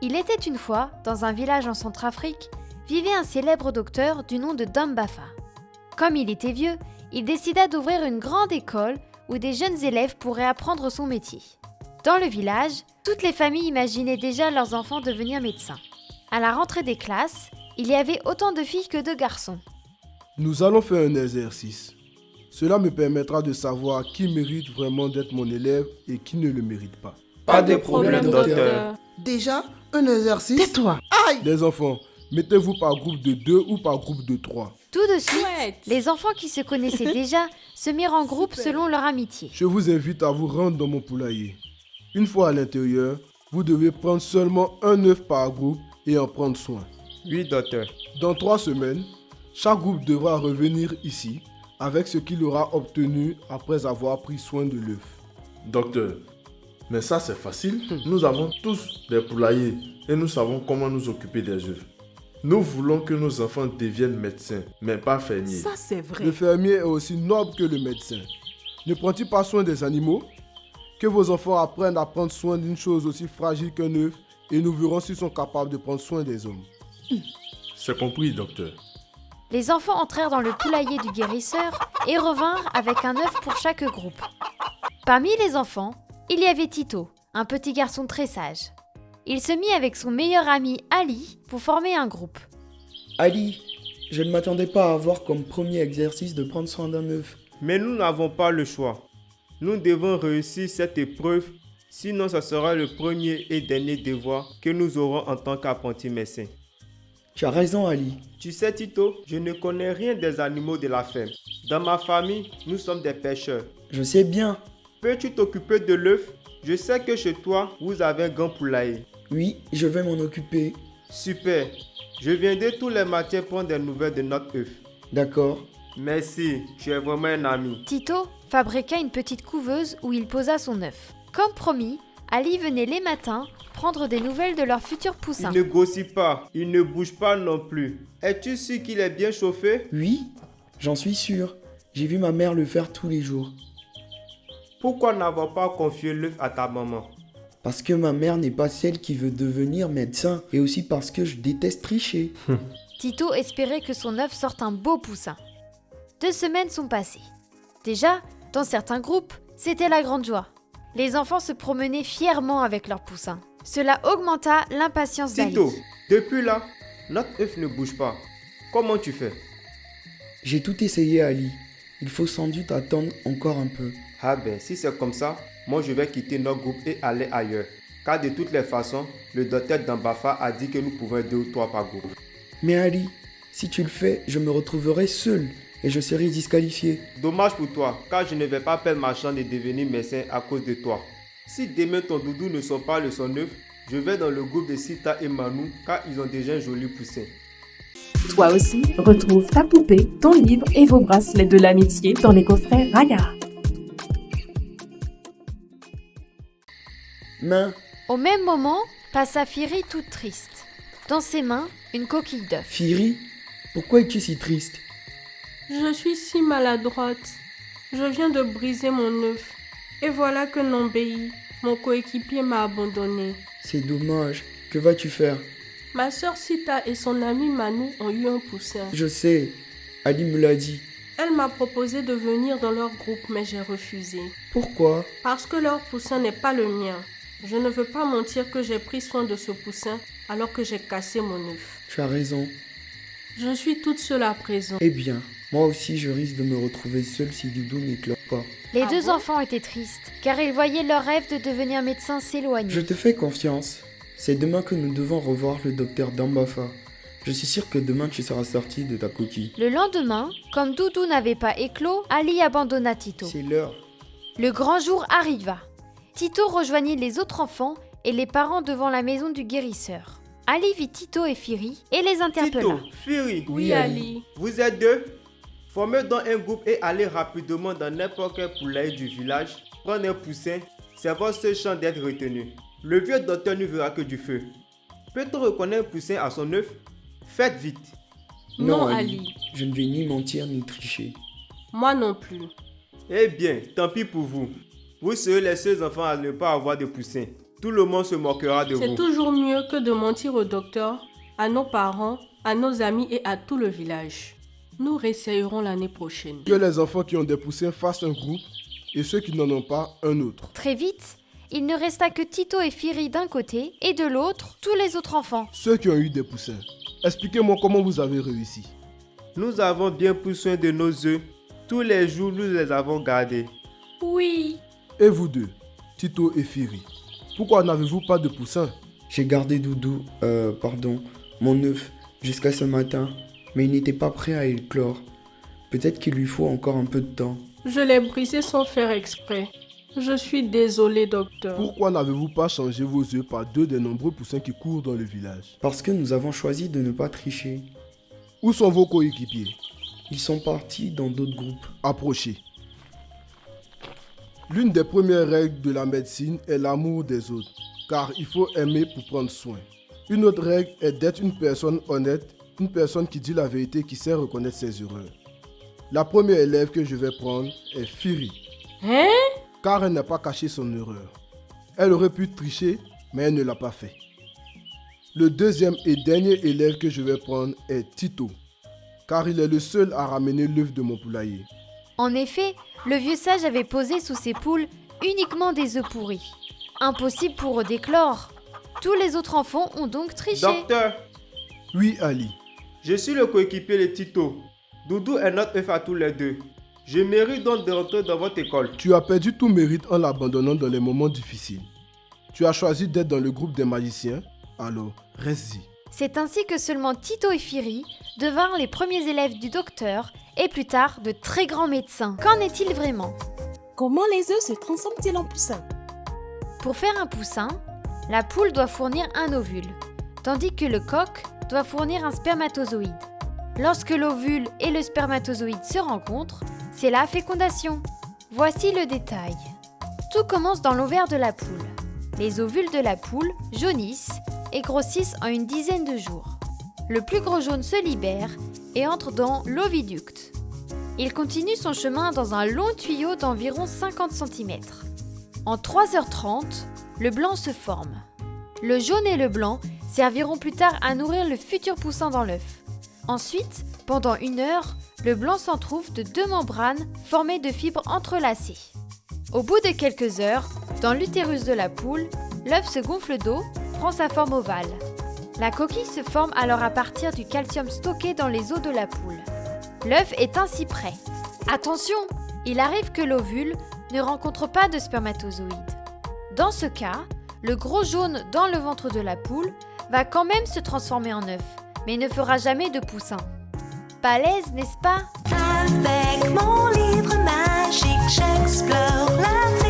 Il était une fois, dans un village en Centrafrique, vivait un célèbre docteur du nom de Dambafa. Comme il était vieux, il décida d'ouvrir une grande école où des jeunes élèves pourraient apprendre son métier. Dans le village, toutes les familles imaginaient déjà leurs enfants devenir médecins. À la rentrée des classes, il y avait autant de filles que de garçons. Nous allons faire un exercice. Cela me permettra de savoir qui mérite vraiment d'être mon élève et qui ne le mérite pas. Pas de problème, docteur. Déjà, un exercice. Tais-toi. Aïe! Les enfants, mettez-vous par groupe de 2 ou par groupe de 3. Tout de suite, Chouette. les enfants qui se connaissaient déjà se mirent en groupe selon leur amitié. Je vous invite à vous rendre dans mon poulailler. Une fois à l'intérieur, vous devez prendre seulement un œuf par groupe et en prendre soin. Oui, docteur. Dans 3 semaines, chaque groupe devra revenir ici avec ce qu'il aura obtenu après avoir pris soin de l'œuf. Docteur, mais ça c'est facile. Nous avons tous des poulaillers et nous savons comment nous occuper des œufs. Nous voulons que nos enfants deviennent médecins, mais pas fermiers. Ça, c'est vrai. Le fermier est aussi noble que le médecin. Ne prend-il pas soin des animaux? Que vos enfants apprennent à prendre soin d'une chose aussi fragile qu'un œuf et nous verrons s'ils sont capables de prendre soin des hommes. C'est compris, docteur. Les enfants entrèrent dans le poulailler du guérisseur et revinrent avec un œuf pour chaque groupe. Parmi les enfants, il y avait Tito, un petit garçon très sage. Il se mit avec son meilleur ami Ali pour former un groupe. Ali, je ne m'attendais pas à avoir comme premier exercice de prendre soin d'un œuf. Mais nous n'avons pas le choix. Nous devons réussir cette épreuve, sinon ce sera le premier et dernier devoir que nous aurons en tant qu'apprentis médecins. Tu as raison, Ali. Tu sais, Tito, je ne connais rien des animaux de la ferme. Dans ma famille, nous sommes des pêcheurs. Je sais bien. Peux-tu t'occuper de l'œuf? Je sais que chez toi, vous avez un grand poulailler. Oui, je vais m'en occuper. Super. Je viendrai tous les matins prendre des nouvelles de notre œuf. D'accord. Merci, tu es vraiment un ami. Tito fabriqua une petite couveuse où il posa son œuf. Comme promis, Ali venait les matins prendre des nouvelles de leur futur poussin. Il ne grossit pas, il ne bouge pas non plus. Es-tu sûr qu'il est bien chauffé? Oui, j'en suis sûr. J'ai vu ma mère le faire tous les jours. Pourquoi n'avoir pas confié l'œuf à ta maman? Parce que ma mère n'est pas celle qui veut devenir médecin et aussi parce que je déteste tricher. Tito espérait que son œuf sorte un beau poussin. 2 semaines sont passées. Déjà, dans certains groupes, c'était la grande joie. Les enfants se promenaient fièrement avec leurs poussins. Cela augmenta l'impatience d'Ali. Tito, depuis là, notre œuf ne bouge pas. Comment tu fais? J'ai tout essayé, Ali. Il faut sans doute attendre encore un peu. Ah ben, si c'est comme ça, moi je vais quitter notre groupe et aller ailleurs. Car de toutes les façons, le docteur Dambafa a dit que nous pouvons être 2 ou 3 par groupe. Mais Ali, si tu le fais, je me retrouverai seul et je serai disqualifié. Dommage pour toi, car je ne vais pas perdre ma chance de devenir médecin à cause de toi. Si demain ton doudou ne sort pas le son œuf, je vais dans le groupe de Sita et Manu, car ils ont déjà un joli poussin. Toi aussi, retrouve ta poupée, ton livre et vos bracelets de l'amitié dans les coffrets Raya. Main, Au même moment, passa Firi toute triste. Dans ses mains, une coquille d'œuf. Firi, pourquoi es-tu si triste? Je suis si maladroite. Je viens de briser mon œuf. Et voilà que Nombéi, mon coéquipier, m'a abandonné. C'est dommage. Que vas-tu faire? Ma sœur Sita et son ami Manu ont eu un poussin. Je sais, Ali me l'a dit. Elle m'a proposé de venir dans leur groupe, mais j'ai refusé. Pourquoi? Parce que leur poussin n'est pas le mien. Je ne veux pas mentir que j'ai pris soin de ce poussin alors que j'ai cassé mon œuf. Tu as raison. Je suis toute seule à présent. Eh bien, moi aussi je risque de me retrouver seul si Doudou n'éclore pas. Les Ah 2 bon? enfants étaient tristes, car ils voyaient leur rêve de devenir médecin s'éloigner. Je te fais confiance. C'est demain que nous devons revoir le docteur Dambafa. Je suis sûr que demain tu seras sorti de ta coquille. Le lendemain, comme Doudou n'avait pas éclos, Ali abandonna Tito. C'est l'heure. Le grand jour arriva. Tito rejoignit les autres enfants et les parents devant la maison du guérisseur. Ali vit Tito et Firi et les interpella. Tito, Firi, Oui, Ali. vous êtes 2? Formez donc un groupe et allez rapidement dans n'importe quel poulailler du village, prendre un poussin, c'est votre seul chance d'être retenu. Le vieux docteur ne verra que du feu. Peut-on reconnaître un poussin à son œuf? Faites vite. Non, Ali. Je ne vais ni mentir ni tricher. Moi non plus. Eh bien, tant pis pour vous. Vous serez les seuls enfants à ne pas avoir de poussin. tout le monde se moquera de C'est vous. toujours mieux que de mentir au docteur, à nos parents, à nos amis et à tout le village. Nous réessayerons l'année prochaine. Que les enfants qui ont des poussins fassent un groupe et ceux qui n'en ont pas, un autre. Très vite, il ne resta que Tito et Firi d'un côté et de l'autre, tous les autres enfants. Ceux qui ont eu des poussins, expliquez-moi comment vous avez réussi. Nous avons bien pris soin de nos œufs. Tous les jours, nous les avons gardés. Oui. Et vous deux, Tito et Firi, pourquoi n'avez-vous pas de poussins? J'ai gardé mon œuf jusqu'à ce matin, mais il n'était pas prêt à éclore. Peut-être qu'il lui faut encore un peu de temps. Je l'ai brisé sans faire exprès. Je suis désolée, docteur. Pourquoi n'avez-vous pas changé vos œufs par 2 des nombreux poussins qui courent dans le village? Parce que nous avons choisi de ne pas tricher. Où sont vos coéquipiers? Ils sont partis dans d'autres groupes. Approchez. L'une des premières règles de la médecine est l'amour des autres, car il faut aimer pour prendre soin. Une autre règle est d'être une personne honnête, une personne qui dit la vérité, qui sait reconnaître ses erreurs. La première élève que je vais prendre est Firi, Hein? car elle n'a pas caché son erreur. Elle aurait pu tricher, mais elle ne l'a pas fait. Le deuxième et dernier élève que je vais prendre est Tito, car il est le seul à ramener l'œuf de mon poulailler. En effet, le vieux sage avait posé sous ses poules uniquement des œufs pourris. Impossible pour eux d'éclore. Tous les autres enfants ont donc triché. Docteur, Oui, Ali. je suis le coéquipier de Tito. Doudou est notre œuf à tous les deux. Je mérite donc de rentrer dans votre école. Tu as perdu tout mérite en l'abandonnant dans les moments difficiles. Tu as choisi d'être dans le groupe des magiciens, alors reste-y. C'est ainsi que seulement Tito et Firi devinrent les premiers élèves du docteur et plus tard de très grands médecins. Qu'en est-il vraiment? Comment les œufs se transforment-ils en poussins? Pour faire un poussin, la poule doit fournir un ovule, tandis que le coq doit fournir un spermatozoïde. Lorsque l'ovule et le spermatozoïde se rencontrent, c'est la fécondation. Voici le détail. Tout commence dans l'ovaire de la poule. Les ovules de la poule jaunissent et grossissent en une dizaine de jours. Le plus gros jaune se libère et entre dans l'oviducte. Il continue son chemin dans un long tuyau d'environ 50 cm. En 3h30, le blanc se forme. Le jaune et le blanc serviront plus tard à nourrir le futur poussin dans l'œuf. Ensuite, pendant 1 heure, le blanc s'entr'ouvre de 2 membranes formées de fibres entrelacées. Au bout de quelques heures, dans l'utérus de la poule, l'œuf se gonfle d'eau, prend sa forme ovale. La coquille se forme alors à partir du calcium stocké dans les os de la poule. L'œuf est ainsi prêt. Attention, il arrive que l'ovule ne rencontre pas de spermatozoïdes. Dans ce cas, le gros jaune dans le ventre de la poule va quand même se transformer en œuf, mais ne fera jamais de poussin. Pas l'aise, n'est-ce pas? Avec mon livre magique, j'explore la